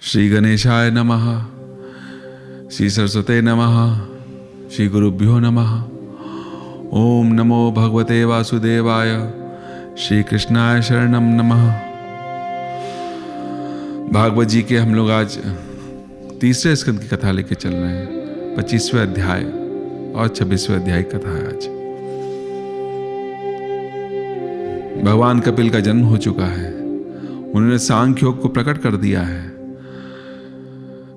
श्री गणेशाय नमः, श्री सरस्वते नमः, श्री गुरुभ्यो नमः। ओम नमो भगवते वासुदेवाय, श्री कृष्णाय शरणम नमः। भागवत जी के हम लोग आज तीसरे स्कंद की कथा लेके चल रहे हैं। 25वें अध्याय और 26वें अध्याय की कथा है आज। भगवान कपिल का जन्म हो चुका है, उन्होंने सांख्य योग को प्रकट कर दिया है।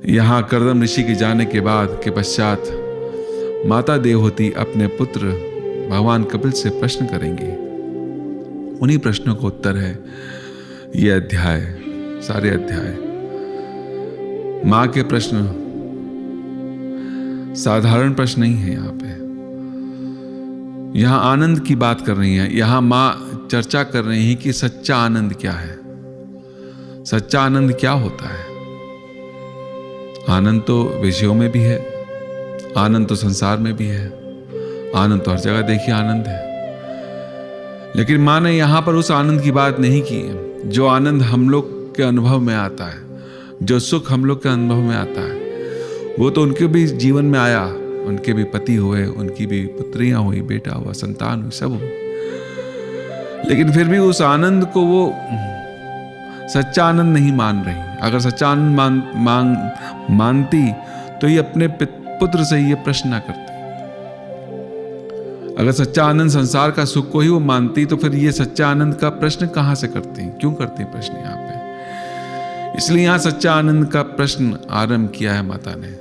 यहाँ कर्दम ऋषि के जाने के बाद के पश्चात माता देवहूति अपने पुत्र भगवान कपिल से प्रश्न करेंगी। उन्हीं प्रश्नों का उत्तर है ये अध्याय, सारे अध्याय। माँ के प्रश्न साधारण प्रश्न नहीं है। यहाँ पे यहाँ आनंद की बात कर रही है। यहाँ माँ चर्चा कर रही है कि सच्चा आनंद क्या है, सच्चा आनंद क्या होता है। आनंद तो विषयों में भी है, आनंद तो संसार में भी है, आनंद तो हर जगह देखिए आनंद है। लेकिन माँ ने यहां पर उस आनंद की बात नहीं की जो आनंद हम लोग के अनुभव में आता है, जो सुख हम लोग के अनुभव में आता है। वो तो उनके भी जीवन में आया, उनके भी पति हुए, उनकी भी पुत्रियां हुई, बेटा हुआ, संतान हुई, सब हुई। लेकिन फिर भी उस आनंद को वो सच्चा आनंद नहीं मान रही। अगर सच्चा आनंद मानती तो ये अपने पुत्र से ये प्रश्न ना करती। अगर सच्चा आनंद संसार का सुख को ही वो मानती तो फिर ये सच्चा आनंद का प्रश्न कहां से करती, क्यों करती प्रश्न यहाँ पे। इसलिए यहाँ सच्चा आनंद का प्रश्न आरंभ किया है माता ने।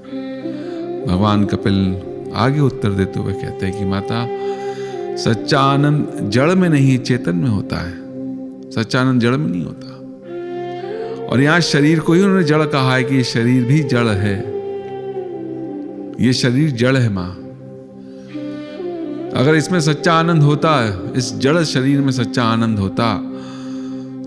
भगवान कपिल आगे उत्तर देते हुए कहते हैं कि माता, सच्चा आनंद जड़ में नहीं चेतन में होता है। सच्चा आनंद जड़ में नहीं होता। और यहां शरीर को ही उन्होंने जड़ कहा है कि ये शरीर भी जड़ है, ये शरीर जड़ है मां। अगर इसमें सच्चा आनंद होता, इस जड़ शरीर में सच्चा आनंद होता,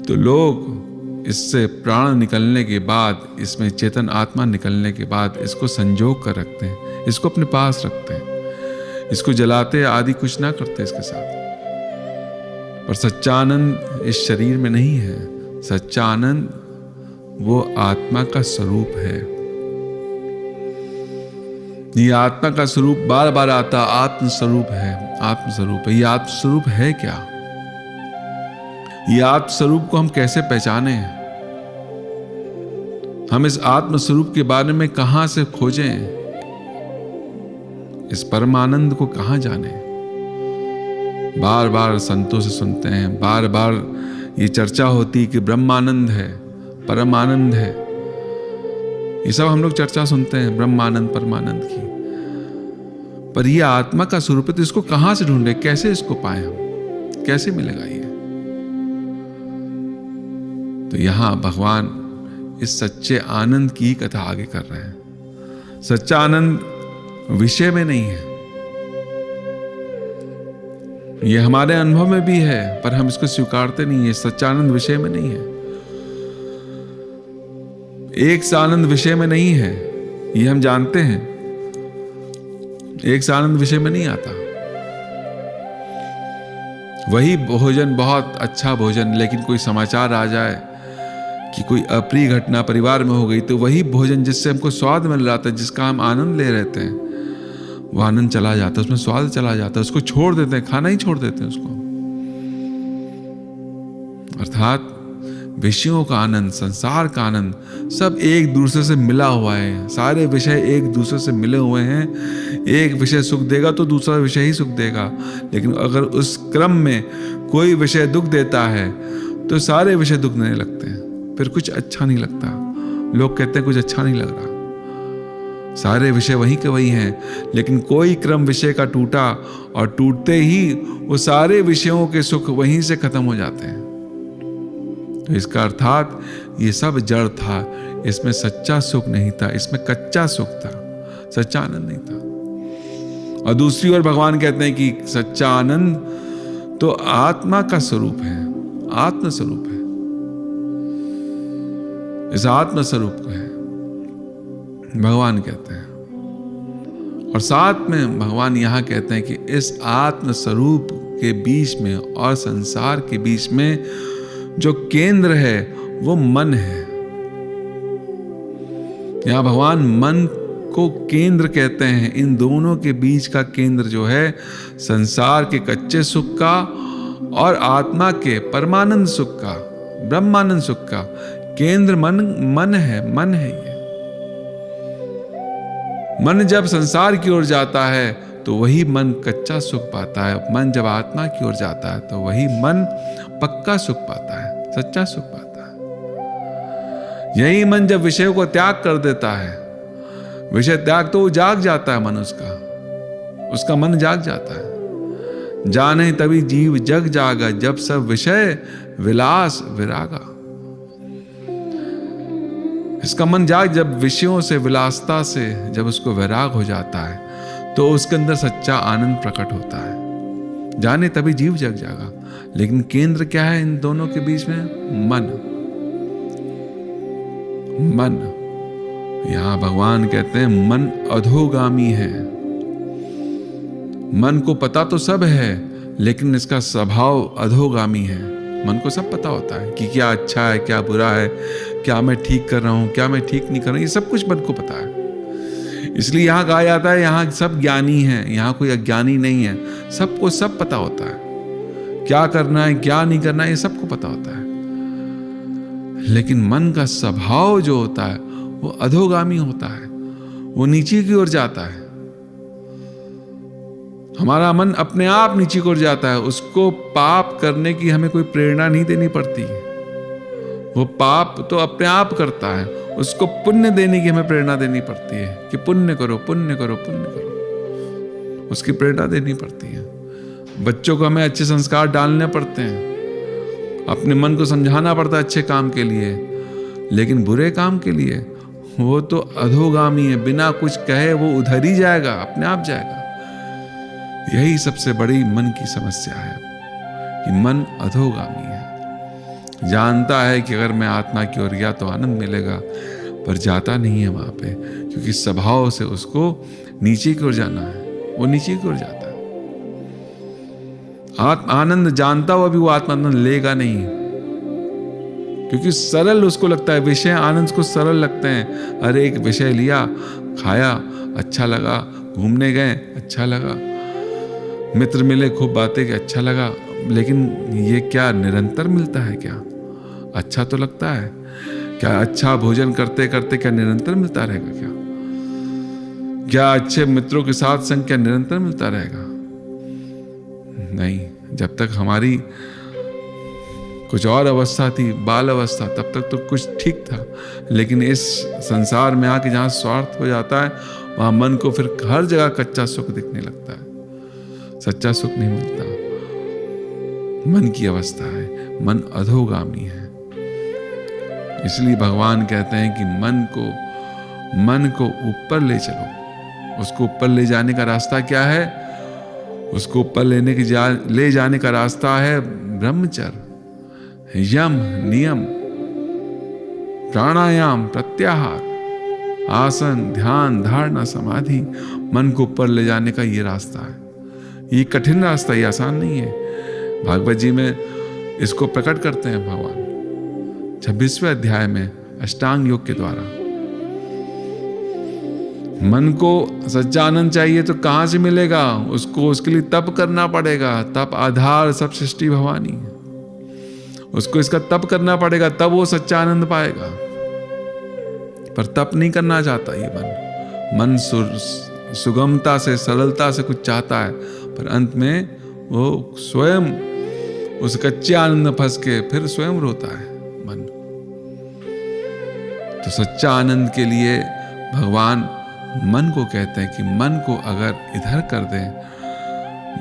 तो लोग इससे प्राण निकलने के बाद, इसमें चेतन आत्मा निकलने के बाद इसको संजोग कर रखते हैं, इसको अपने पास रखते हैं, इसको जलाते आदि कुछ ना करते इसके साथ। पर सच्चा आनंद इस शरीर में नहीं है। सच्चा आनंद वो आत्मा का स्वरूप है। ये आत्मा का स्वरूप बार बार आता, आत्म स्वरूप है, आत्म स्वरूप है। ये आत्म स्वरूप है क्या? ये आत्म स्वरूप को हम कैसे पहचाने? हम इस आत्म स्वरूप के बारे में कहां से खोजें? इस परमानंद को कहां जाने? बार बार संतों से सुनते हैं, बार बार ये चर्चा होती कि ब्रह्मानंद है, परम आनंद है। ये सब हम लोग चर्चा सुनते हैं ब्रह्मानंद परमानंद की। पर ये आत्मा का स्वरूप है, तो इसको कहां से ढूंढे, कैसे इसको पाए हम, कैसे मिलेगा ये? तो यहां भगवान इस सच्चे आनंद की कथा आगे कर रहे हैं। सच्चा आनंद विषय में नहीं है, ये हमारे अनुभव में भी है, पर हम इसको स्वीकारते नहीं है। सच्चा आनंद विषय में नहीं है। एक सा आनंद विषय में नहीं है, ये हम जानते हैं। एक सा आनंद विषय में नहीं आता। वही भोजन, बहुत अच्छा भोजन, लेकिन कोई समाचार आ जाए कि कोई अप्रिय घटना परिवार में हो गई, तो वही भोजन जिससे हमको स्वाद मिल रहा था, जिसका हम आनंद ले रहे थे, वो आनंद चला जाता है, उसमें स्वाद चला जाता है, उसको छोड़ देते हैं, खाना ही छोड़ देते हैं उसको। अर्थात विषयों का आनंद, संसार का आनंद सब एक दूसरे से मिला हुआ है। सारे विषय एक दूसरे से मिले हुए हैं। एक विषय सुख देगा तो दूसरा विषय ही सुख देगा। लेकिन अगर उस क्रम में कोई विषय दुख देता है तो सारे विषय दुख देने लगते हैं, फिर कुछ अच्छा नहीं लगता। लोग कहते हैं कुछ अच्छा नहीं लग रहा। सारे विषय वही के वही हैं, लेकिन कोई क्रम विषय का टूटा और टूटते ही वो सारे विषयों के सुख वहीं से खत्म हो जाते हैं। तो इसका अर्थात ये सब जड़ था, इसमें सच्चा सुख नहीं था, इसमें कच्चा सुख था, सच्चा आनंद नहीं था। और दूसरी ओर भगवान कहते हैं कि सच्चा आनंद तो आत्मा का स्वरूप है, आत्म स्वरूप है। इस आत्म स्वरूप को है भगवान कहते हैं। और साथ में भगवान यहां कहते हैं कि इस आत्म स्वरूप के बीच में और संसार के बीच में जो केंद्र है वो मन है। यहाँ भगवान मन को केंद्र कहते हैं। इन दोनों के बीच का केंद्र जो है संसार के कच्चे सुख का और आत्मा के परमानंद सुख का, ब्रह्मानंद सुख का केंद्र मन है ये। मन जब संसार की ओर जाता है तो वही मन कच्चा सुख पाता है। मन जब आत्मा की ओर जाता है तो वही मन पक्का सुख पाता है, सच्चा सुख पाता है। यही मन जब विषयों को त्याग कर देता है, विषय त्याग तो वो जाग जाता है, मन उसका मन जाग जाता है। जाने तभी जीव जग जागा, जब सब विषय विलास विरागा। इसका मन जाग, जब विषयों से विलासता से जब उसको वैराग हो जाता है तो उसके अंदर सच्चा आनंद प्रकट होता है। जाने तभी जीव जग जागा। लेकिन केंद्र क्या है इन दोनों के बीच में? मन। यहां भगवान कहते हैं मन अधोगामी है। मन को पता तो सब है लेकिन इसका स्वभाव अधोगामी है। मन को सब पता होता है कि क्या अच्छा है, क्या बुरा है, क्या मैं ठीक कर रहा हूं, क्या मैं ठीक नहीं कर रहा हूं, ये सब कुछ मन को पता है। इसलिए यहां कहा जाता है यहां सब ज्ञानी हैं, यहां कोई अज्ञानी नहीं है। सबको सब पता होता है, क्या करना है क्या नहीं करना है, ये सबको पता होता है। लेकिन मन का स्वभाव जो होता है वो अधोगामी होता है, वो नीचे की ओर जाता है। हमारा मन अपने आप नीचे की ओर जाता है। उसको पाप करने की हमें कोई प्रेरणा नहीं देनी पड़ती। वो पाप तो अपने आप करता है। उसको पुण्य देने की हमें प्रेरणा देनी पड़ती है कि पुण्य करो, पुण्य करो, पुण्य करो। उसकी प्रेरणा देनी पड़ती है। बच्चों को हमें अच्छे संस्कार डालने पड़ते हैं, अपने मन को समझाना पड़ता है अच्छे काम के लिए। लेकिन बुरे काम के लिए वो तो अधोगामी है, बिना कुछ कहे वो उधर ही जाएगा, अपने आप जाएगा। यही सबसे बड़ी मन की समस्या है कि मन अधोगामी है। जानता है कि अगर मैं आत्मा की ओर गया तो आनंद मिलेगा, पर जाता नहीं है वहां पे, क्योंकि स्वभाव से उसको नीचे की ओर जाना है। वो नीचे की ओर जाता है। आनंद जानता हुआ भी वो आत्मानंद लेगा नहीं, क्योंकि सरल उसको लगता है। विषय आनंद को सरल लगते हैं। अरे एक विषय लिया, खाया, अच्छा लगा, घूमने गए, अच्छा लगा, मित्र मिले, खूब बातें की, अच्छा लगा। लेकिन ये क्या निरंतर मिलता है? क्या अच्छा तो लगता है? क्या अच्छा भोजन करते करते क्या निरंतर मिलता रहेगा? क्या अच्छे मित्रों के साथ संग क्या निरंतर मिलता रहेगा? नहीं। जब तक हमारी कुछ और अवस्था थी, बाल अवस्था, तब तक तो कुछ ठीक था। लेकिन इस संसार में आके जहां स्वार्थ हो जाता है वहां मन को फिर हर जगह कच्चा सुख दिखने लगता है, सच्चा सुख नहीं मिलता। मन की अवस्था है, मन अधोगामी है। इसलिए भगवान कहते हैं कि मन को ऊपर ले चलो। उसको ऊपर ले जाने का रास्ता क्या है? उसको ऊपर ले जाने का रास्ता है ब्रह्मचर्य, यम, नियम, प्राणायाम, प्रत्याहार, आसन, ध्यान, धारणा, समाधि। मन को ऊपर ले जाने का ये रास्ता है। ये कठिन रास्ता, ये आसान नहीं है। भागवत जी में इसको प्रकट करते हैं भगवान 26वें अध्याय में अष्टांग योग के द्वारा। मन को सच्चा आनंद चाहिए तो कहां से मिलेगा? उसके लिए तप करना पड़ेगा। तप आधार सब सृष्टि भवानी है। उसको इसका तप करना पड़ेगा, तब वो सच्चा आनंद पाएगा। पर तप नहीं करना चाहता ये मन सुगमता से, सरलता से कुछ चाहता है, पर अंत में वो स्वयं उस कच्चे आनंद में फंस के फिर स्वयं रोता है मन। तो सच्चा आनंद के लिए भगवान मन को कहते हैं कि मन को अगर इधर कर दें,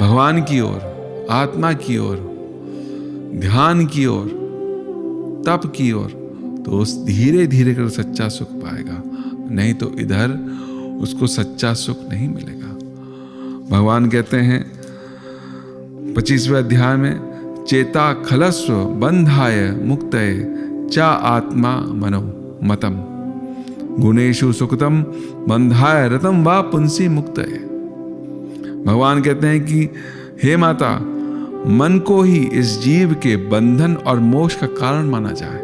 भगवान की ओर, आत्मा की ओर, ध्यान की ओर, तप की ओर, तो उस धीरे धीरे कर सच्चा सुख पाएगा। नहीं तो इधर उसको सच्चा सुख नहीं मिलेगा। भगवान कहते हैं 25वें अध्याय में, चेता खलस्व बंधाय मुक्तये चा आत्मा मनो मतम गुणेषु सुखतम बंधाय रतम वा पुंसी मुक्तये। भगवान कहते हैं कि हे माता, मन को ही इस जीव के बंधन और मोक्ष का कारण माना जाए।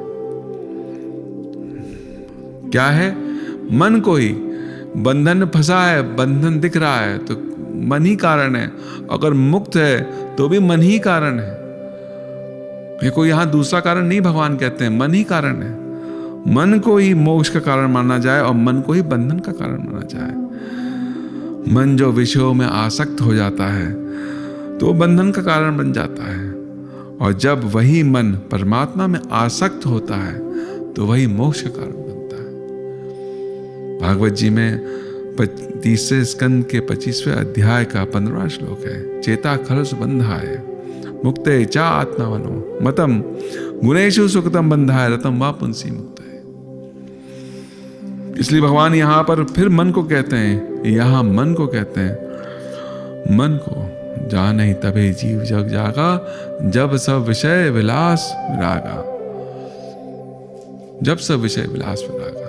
क्या है? मन को ही। बंधन में फंसा है, बंधन दिख रहा है तो मन ही कारण है। अगर मुक्त है तो भी मन ही कारण है। ये कोई यहां दूसरा कारण नहीं, भगवान कहते हैं मन ही कारण है। मन को ही मोक्ष का कारण माना जाए और मन को ही बंधन का कारण माना जाए। मन जो विषयों में आसक्त हो जाता है तो बंधन का कारण बन जाता है, और जब वही मन परमात्मा में आसक्त होता है तो वही मोक्ष का कारण बनता है। भागवत जी में 30वें स्कंद के 25वें अध्याय का 15वां श्लोक है, चेता खलु बंधाय मुक्ते चा आत्मावनो मतम गुणेषु सुखतम बंधाय रतम वा पुंसी मुक्ताय। इसलिए भगवान यहां पर फिर मन को कहते हैं, यहां मन को कहते हैं, मन को जाने तबे जीव जग जागा, जब सब विषय विलास विरागा। जब सब विषय विलास विरागा।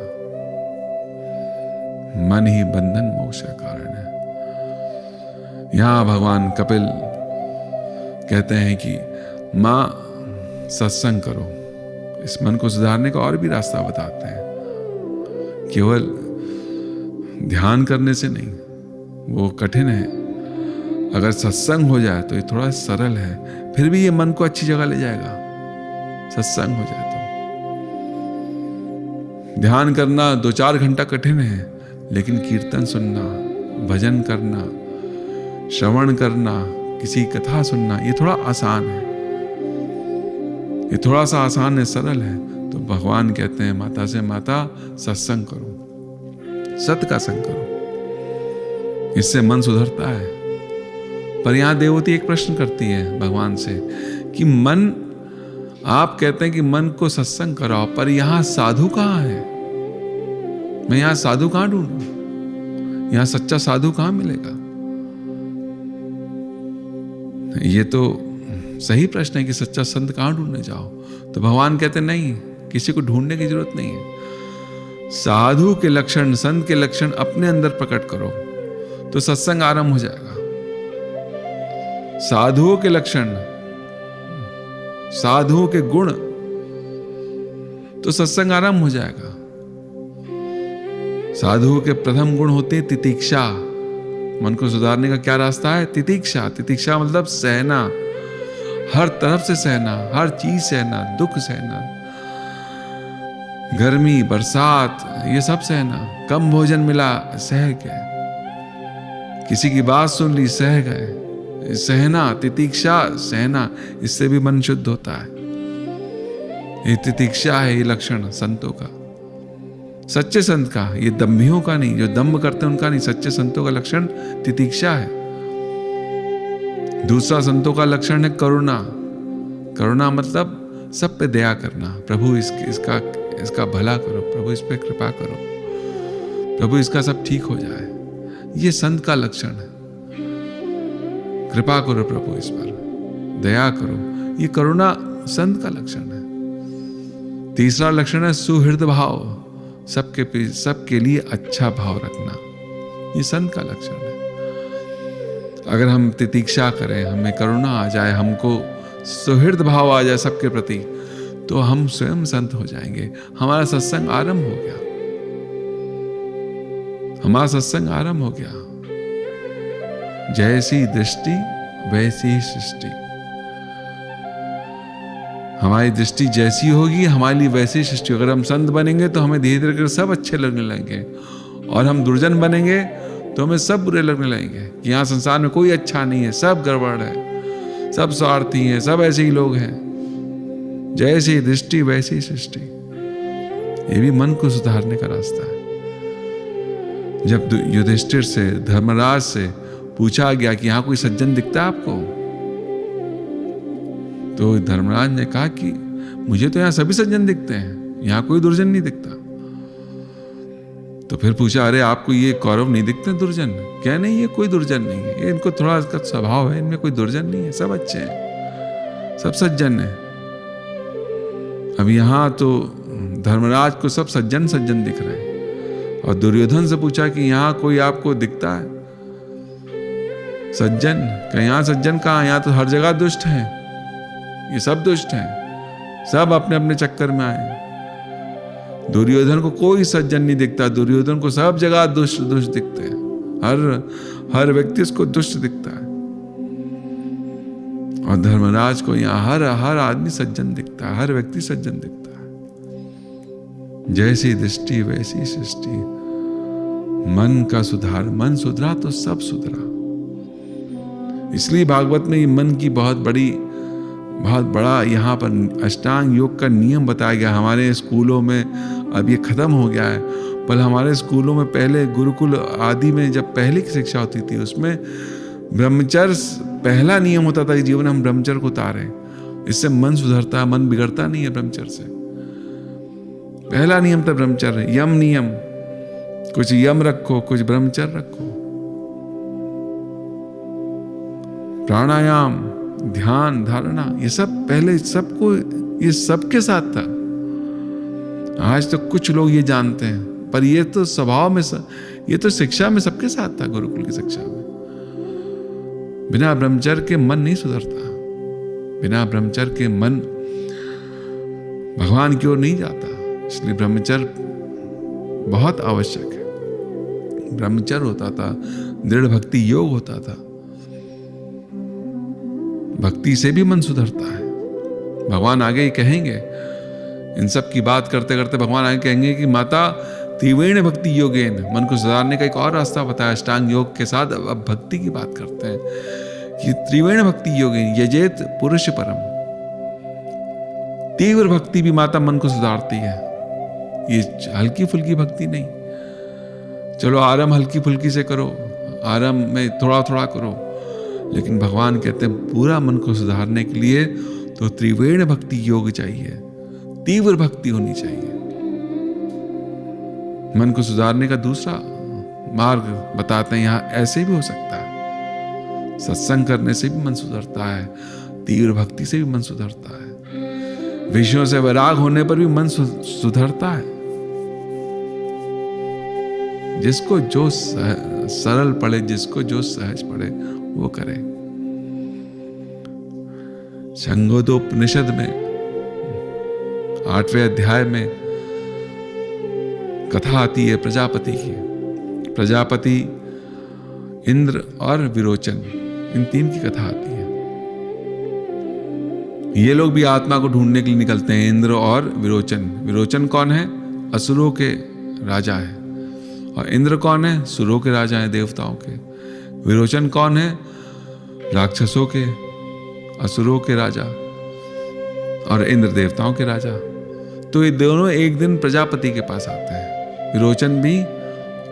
मन ही बंधन मोक्ष का कारण है। यहां भगवान कपिल कहते हैं कि मां सत्संग करो। इस मन को सुधारने का और भी रास्ता बताते हैं, केवल ध्यान करने से नहीं, वो कठिन है। अगर सत्संग हो जाए तो ये थोड़ा सरल है, फिर भी ये मन को अच्छी जगह ले जाएगा। सत्संग हो जाए तो ध्यान करना 2-4 घंटा कठिन है, लेकिन कीर्तन सुनना, भजन करना, श्रवण करना, किसी कथा सुनना, ये थोड़ा आसान है। ये थोड़ा सा आसान है, सरल है। तो भगवान कहते हैं माता से माता सत्संग करो, सत्य का संग करो, इससे मन सुधरता है। पर यहां देवती एक प्रश्न करती है भगवान से कि मन, आप कहते हैं कि मन को सत्संग कराओ, पर यहां साधु कहां है? मैं यहां साधु कहां ढूंढूं? यहां सच्चा साधु कहां मिलेगा? ये तो सही प्रश्न है कि सच्चा संत कहां ढूंढने जाओ। तो भगवान कहते नहीं, किसी को ढूंढने की जरूरत नहीं है। साधु के लक्षण, संत के लक्षण अपने अंदर प्रकट करो तो सत्संग आरंभ हो जाएगा। साधुओं के लक्षण, साधुओं के गुण, तो सत्संग आरंभ हो जाएगा। साधुओं के प्रथम गुण होते हैं तितिक्षा। मन को सुधारने का क्या रास्ता है? तितिक्षा। तितिक्षा मतलब सहना, हर तरफ से सहना, हर चीज सहना, दुख सहना, गर्मी, बरसात, ये सब सहना। कम भोजन मिला, सह गए। किसी की बात सुन ली, सह गए। सहना, तितिक्षा, सहना, इससे भी मन शुद्ध होता है। ये तितिक्षा है, ये लक्षण संतों का, सच्चे संत का। ये दम्भियों का नहीं, जो दम्भ करते हैं उनका नहीं। सच्चे संतों का लक्षण तितिक्षा है। दूसरा संतों का लक्षण है करुणा। करुणा मतलब सब पे दया करना। प्रभु इसका भला करो, प्रभु इस पे कृपा करो, प्रभु इसका सब ठीक हो जाए। ये संत का लक्षण है। कृपा करो प्रभु, इस पर दया करो, ये करुणा संत का लक्षण है। तीसरा लक्षण है सुहृद भाव। सबके लिए अच्छा भाव रखना, ये संत का लक्षण है। अगर हम तितिक्षा करें, हमें करुणा आ जाए, हमको सुहृद भाव आ जाए सबके प्रति, तो हम स्वयं संत हो जाएंगे। हमारा सत्संग आरंभ हो गया। हमारा सत्संग आरंभ हो गया। जैसी दृष्टि वैसी सृष्टि। हमारी दृष्टि जैसी होगी, हमारे लिए वैसी सृष्टि। अगर हम संत बनेंगे तो हमें धीरे धीरे सब अच्छे लगने लगेंगे, और हम दुर्जन बनेंगे तो हमें सब बुरे लगने लगेंगे कि यहाँ संसार में कोई अच्छा नहीं है, सब गड़बड़ है, सब स्वार्थी हैं, सब ऐसे ही लोग हैं। जैसी दृष्टि वैसी सृष्टि। ये भी मन को सुधारने का रास्ता है। जब युधिष्ठिर से, धर्मराज से पूछा गया कि यहाँ कोई सज्जन दिखता है आपको, तो धर्मराज ने कहा कि मुझे तो यहाँ सभी सज्जन दिखते हैं, यहाँ कोई दुर्जन नहीं दिखता। तो फिर पूछा, अरे आपको ये कौरव नहीं दिखते दुर्जन? क्या नहीं, ये कोई दुर्जन नहीं है, ये इनको थोड़ा इसका स्वभाव है, इनमें कोई दुर्जन नहीं है, सब अच्छे हैं, सब सज्जन है। अब यहाँ तो धर्मराज को सब सज्जन सज्जन दिख रहे हैं, और दुर्योधन से पूछा कि यहाँ कोई आपको दिखता है सज्जन? क्या यहाँ सज्जन कहाँ, यहाँ तो हर जगह दुष्ट हैं, ये सब दुष्ट हैं, सब अपने अपने चक्कर में आए। दुर्योधन को कोई सज्जन नहीं दिखता, दुर्योधन को सब जगह दुष्ट दुष्ट दिखते हैं, हर व्यक्ति उसको दुष्ट दिखता है। और धर्मराज को यहाँ हर आदमी सज्जन दिखता है, हर व्यक्ति सज्जन दिखता है। जैसी दृष्टि वैसी सृष्टि, मन का सुधार, मन सुधरा तो सब सुधरा। इसलिए भागवत में ये मन की बहुत बड़ा यहाँ पर अष्टांग योग का नियम बताया गया। हमारे स्कूलों में अब ये खत्म हो गया है, पर हमारे स्कूलों में पहले गुरुकुल आदि में जब पहले की शिक्षा होती थी उसमें ब्रह्मचर्य पहला नियम होता था कि जीवन हम ब्रह्मचर्य को उतारें, इससे मन सुधरता है, मन बिगड़ता नहीं है ब्रह्मचर्य से। पहला नियम था ब्रह्मचर्य, यम नियम, कुछ यम रखो, कुछ ब्रह्मचर्य रखो। प्राणायाम, ध्यान, धारणा, ये सब पहले सबको, ये सबके साथ था। आज तो कुछ लोग ये जानते हैं, पर ये तो स्वभाव में, ये तो शिक्षा में सबके साथ था, गुरुकुल की शिक्षा में। बिना ब्रह्मचर्य के मन नहीं सुधरता, बिना ब्रह्मचर्य के मन भगवान की ओर नहीं जाता। इसलिए ब्रह्मचर्य बहुत आवश्यक है। ब्रह्मचर्य होता था, दृढ़ भक्ति योग होता था। भक्ति से भी मन सुधरता है। भगवान आगे ही कहेंगे, इन सब की बात करते करते भगवान आगे कहेंगे कि माता त्रिवेण भक्ति योगेन, मन को सुधारने का एक और रास्ता बताया अष्टांग योग के साथ। अब भक्ति की बात करते हैं कि त्रिवेण भक्ति योगेन यजेत पुरुष परम। तीव्र भक्ति भी माता मन को सुधारती है, ये हल्की फुल्की भक्ति नहीं। चलो आरंभ हल्की फुल्की से करो, आरंभ में थोड़ा थोड़ा करो, लेकिन भगवान कहते हैं पूरा मन को सुधारने के लिए तो त्रिवेण भक्ति योग चाहिए, तीव्र भक्ति होनी चाहिए। मन को सुधारने का दूसरा मार्ग बताते हैं यहाँ, ऐसे भी हो सकता है। सत्संग करने से भी मन सुधरता है, तीव्र भक्ति से भी मन सुधरता है, विषयों से वैराग होने पर भी मन सुधरता है। जिसको जो सरल पड़े, जिसको जो सहज पड़े वो करे। संगोदोपनिषद में 8वें अध्याय में कथा आती है प्रजापति की। प्रजापति, इंद्र और विरोचन, इन तीन की कथा आती है। ये लोग भी आत्मा को ढूंढने के लिए निकलते हैं, इंद्र और विरोचन। विरोचन कौन है? असुरों के राजा है। और इंद्र कौन है? सुरों के राजा हैं, देवताओं के। विरोचन कौन है? राक्षसों के, असुरों के राजा, और इंद्र देवताओं के राजा। तो ये दोनों एक दिन प्रजापति के पास आते हैं, विरोचन भी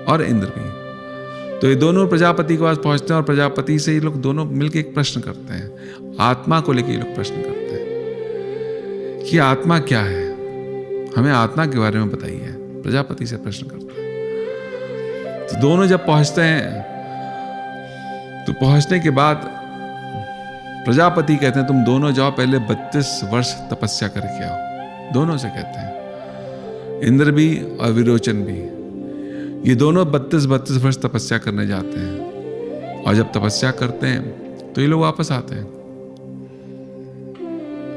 और इंद्र भी। तो ये दोनों प्रजापति के पास पहुंचते हैं और प्रजापति से ये लोग दोनों मिलकर एक प्रश्न करते हैं। आत्मा को लेकर ये लोग प्रश्न करते हैं कि आत्मा क्या है, हमें आत्मा के बारे में बताइए। प्रजापति से प्रश्न करते हैं। तो दोनों जब पहुंचते हैं तो पहुंचने के बाद प्रजापति कहते हैं तुम दोनों जाओ, पहले 32 वर्ष तपस्या करके आओ। दोनों से कहते हैं, इंद्र भी और विरोचन भी। ये दोनों 32 वर्ष तपस्या करने जाते हैं। और जब तपस्या करते हैं तो ये लोग वापस आते हैं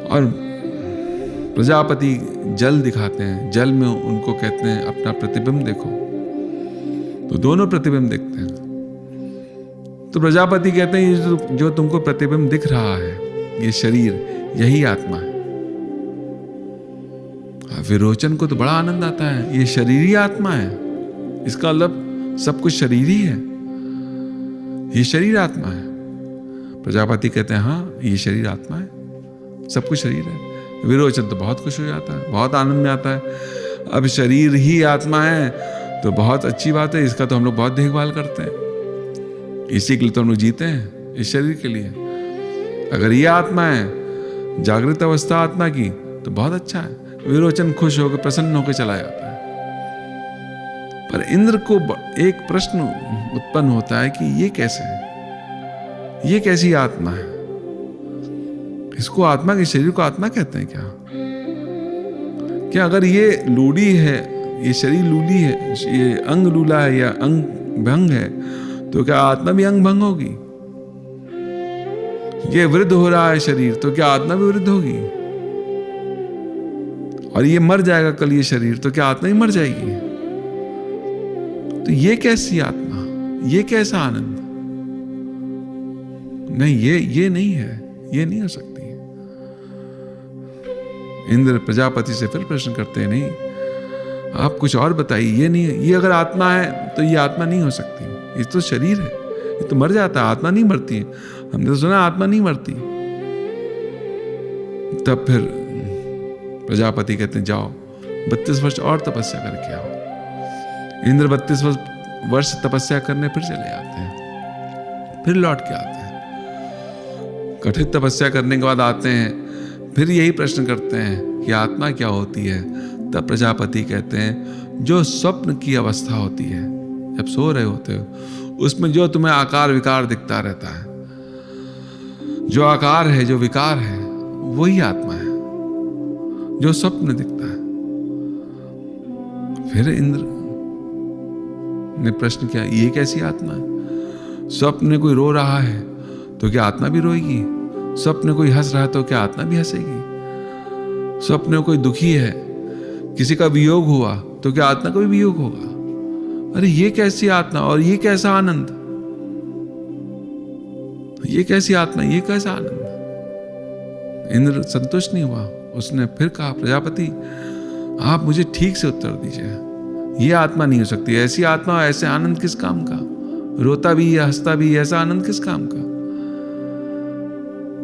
और प्रजापति जल दिखाते हैं। जल में उनको कहते हैं अपना प्रतिबिंब देखो। तो दोनों प्रतिबिंब देखते हैं। तो प्रजापति कहते हैं ये जो तुमको प्रतिबिंब दिख रहा है, ये शरीर, यही आत्मा है। विरोचन को तो बड़ा आनंद आता है, ये शरीर ही आत्मा है, इसका मतलब सब कुछ शरीर ही है, ये शरीर आत्मा है। प्रजापति कहते हैं हाँ, ये शरीर आत्मा है, सब कुछ शरीर है। विरोचन तो बहुत खुश हो जाता है, बहुत आनंद में आता है। अब शरीर ही आत्मा है तो बहुत अच्छी बात है, इसका तो हम लोग बहुत देखभाल करते हैं, इसी के लिए तो हम लोग जीते हैं, इस शरीर के लिए। अगर ये आत्मा है, जागृत अवस्था आत्मा की, तो बहुत अच्छा है। विरोचन खुश होकर प्रसन्न होकर चला जाता है। पर इंद्र को एक प्रश्न उत्पन्न होता है कि ये कैसे है, ये कैसी आत्मा है? इसको आत्मा, के शरीर को आत्मा कहते हैं क्या? क्या अगर ये लूली है, ये शरीर लूली है, ये अंग लूला है या अंग भंग है, तो क्या आत्मा भी अंग भंग होगी? ये वृद्ध हो रहा है शरीर, तो क्या आत्मा भी वृद्ध होगी? और ये मर जाएगा कल ये शरीर, तो क्या आत्मा ही मर जाएगी? तो ये कैसी आत्मा, ये कैसा आनंद? नहीं, ये नहीं है, ये नहीं हो सकती। इंद्र प्रजापति से फिर प्रश्न करते हैं, नहीं आप कुछ और बताइए, ये नहीं है, ये अगर आत्मा है तो ये आत्मा नहीं हो सकती, ये तो शरीर है, ये तो मर जाता है, आत्मा नहीं मरती है। हमने तो सुना आत्मा नहीं मरती। तब फिर प्रजापति कहते हैं जाओ 32 वर्ष और तपस्या करके आओ। इंद्र 32 वर्ष तपस्या करने फिर चले आते हैं, फिर लौट के आते हैं। कठिन तपस्या करने के बाद आते हैं, फिर यही प्रश्न करते हैं कि आत्मा क्या होती है। तब प्रजापति कहते हैं जो स्वप्न की अवस्था होती है, जब सो रहे होते हो, उसमें जो तुम्हें आकार विकार दिखता रहता है, जो आकार है, जो विकार है, वही आत्मा है, जो स्वप्न दिखता है। फिर इंद्र ने प्रश्न किया, ये कैसी आत्मा है? स्वप्न में कोई रो रहा है तो क्या आत्मा भी रोएगी? स्वप्न में कोई हंस रहा है तो क्या आत्मा भी हंसेगी? स्वप्न में कोई दुखी है, किसी का वियोग हुआ तो क्या आत्मा का भी वियोग होगा? अरे ये कैसी आत्मा और ये कैसा आनंद, ये कैसी आत्मा, ये कैसा आनंद? इंद्र संतुष्ट नहीं हुआ, उसने फिर कहा प्रजापति आप मुझे ठीक से उत्तर दीजिए, ये आत्मा नहीं हो सकती, ऐसी आत्मा ऐसे आनंद किस काम का? रोता भी है, हंसता भी है, ऐसा आनंद किस काम का?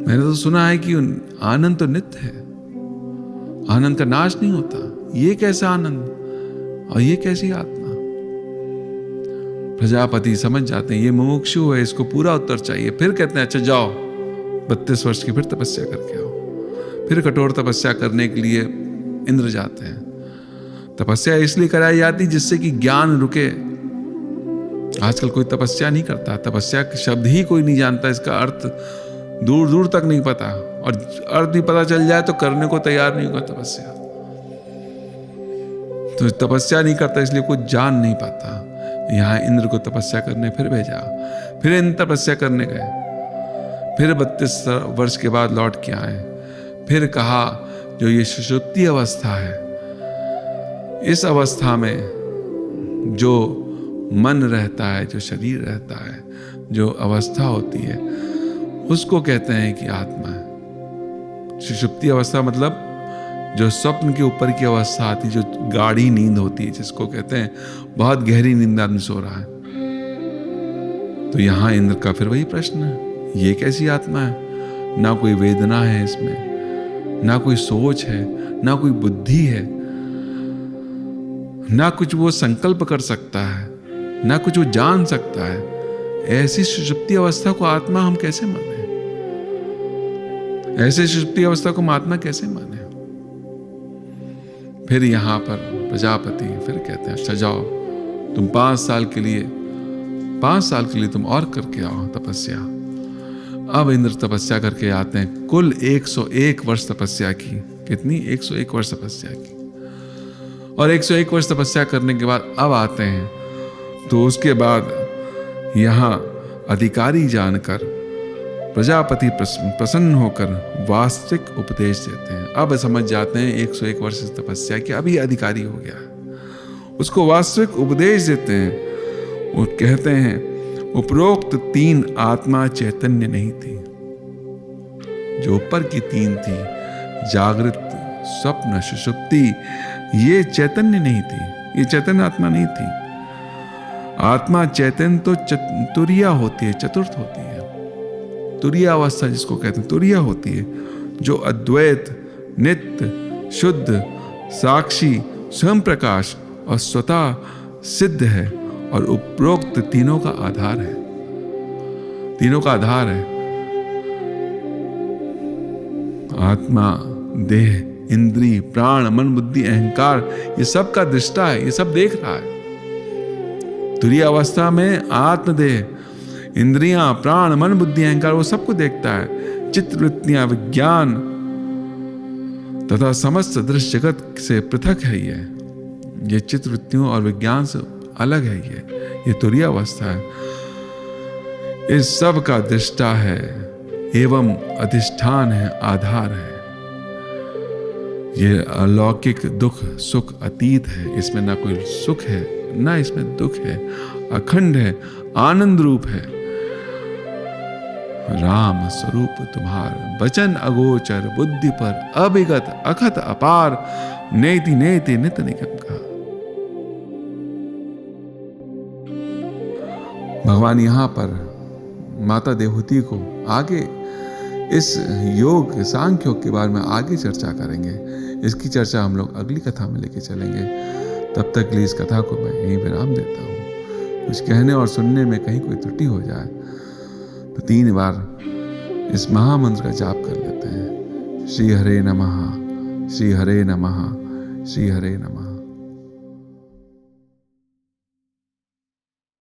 मैंने तो सुना है कि आनंद तो नित्य है, आनंद का नाश नहीं होता, ये कैसा आनंद और ये कैसी आत्मा? प्रजापति समझ जाते हैं ये मुमुक्षु है, इसको पूरा उत्तर चाहिए। फिर कहते हैं अच्छा जाओ 32 वर्ष की फिर तपस्या करके आओ। फिर कठोर तपस्या करने के लिए इंद्र जाते हैं। तपस्या इसलिए कराई जाती जिससे कि ज्ञान रुके। आजकल कोई तपस्या नहीं करता, तपस्या के शब्द ही कोई नहीं जानता, इसका अर्थ दूर दूर तक नहीं पता, और अर्थ भी पता चल जाए तो करने को तैयार नहीं होगा तपस्या। तो तपस्या नहीं करता इसलिए कोई जान नहीं पाता। यहाँ इंद्र को तपस्या करने फिर भेजा, फिर इंद्र तपस्या करने गए, फिर 32 वर्ष के बाद लौट के आए। फिर कहा जो ये सुषुप्ति अवस्था है, इस अवस्था में जो मन रहता है, जो शरीर रहता है, जो अवस्था होती है, उसको कहते हैं कि आत्मा है। सुषुप्ति अवस्था मतलब जो स्वप्न के ऊपर की अवस्था आती है, जो गाढ़ी नींद होती है, जिसको कहते हैं बहुत गहरी नींद आदमी सो रहा है। तो यहां इंद्र का फिर वही प्रश्न है, ये कैसी आत्मा है? ना कोई वेदना है इसमें, ना कोई सोच है, ना कोई बुद्धि है, ना कुछ वो संकल्प कर सकता है, ना कुछ वो जान सकता है। ऐसी सुषुप्ति अवस्था को आत्मा हम कैसे माने? ऐसे सुषुप्ति अवस्था को आत्मा कैसे माने? फिर यहां पर प्रजापति फिर कहते हैं अच्छा जाओ तुम 5 साल के लिए तुम और करके आओ तपस्या। अब इंद्र तपस्या करके आते हैं, कुल 101 वर्ष तपस्या की। कितनी? 101 वर्ष तपस्या की। और 101 वर्ष तपस्या करने के बाद अब आते हैं, तो उसके बाद यहां अधिकारी जानकर प्रजापति प्रसन्न होकर वास्तविक उपदेश देते हैं। अब समझ जाते हैं 101 वर्ष तपस्या की अभी अधिकारी हो गया, उसको वास्तविक उपदेश देते हैं। वो कहते हैं उपरोक्त 3 आत्मा चैतन्य नहीं थी। जो ऊपर की 3 थी, जागृत, स्वप्न, सुषुप्ति, ये चैतन्य नहीं थी, ये चैतन्य आत्मा नहीं थी। आत्मा चैतन्य तो तुरिया होती है, चतुर्थ होती है। तुरिया अवस्था जिसको कहते हैं तुरिया होती है, जो अद्वैत, नित्य, शुद्ध, साक्षी, स्वयं प्रकाश और स्वतः सिद्ध है, और उपरोक्त तीनों का आधार है। तीनों का आधार है आत्मा, देह, इंद्री, प्राण, मन, बुद्धि, अहंकार, ये सब का दृष्टा है, ये सब देख रहा है। तुरीय अवस्था में आत्मदेह, इंद्रियां, प्राण, मन, बुद्धि, अहंकार, वो सबको देखता है। चित्तवृत्तियां, विज्ञान तथा समस्त दृश्य जगत से पृथक है। ये चित्तवृत्तियों और विज्ञान से अलग है। ये तुरीय अवस्था है। इस सब का दृष्टा है एवं अधिष्ठान है, आधार है। ये अलौकिक दुख सुख अतीत है, इसमें ना कोई सुख है ना इसमें दुख है, अखंड है, आनंद रूप है। राम स्वरूप तुम्हार वचन अगोचर, बुद्धि पर अभिगत अखत अपार, नेति नेति नित निगम का। भगवान यहाँ पर माता देवहूति को आगे इस योग सांख्य योग के बारे में आगे चर्चा करेंगे। इसकी चर्चा हम लोग अगली कथा में लेके चलेंगे। तब तक के लिए इस कथा को मैं यहीं विराम देता हूँ। कुछ कहने और सुनने में कहीं कोई त्रुटि हो जाए तो 3 बार इस महामंत्र का जाप कर लेते हैं। श्री हरे नमः, श्री हरे नमः, श्री हरे नमः।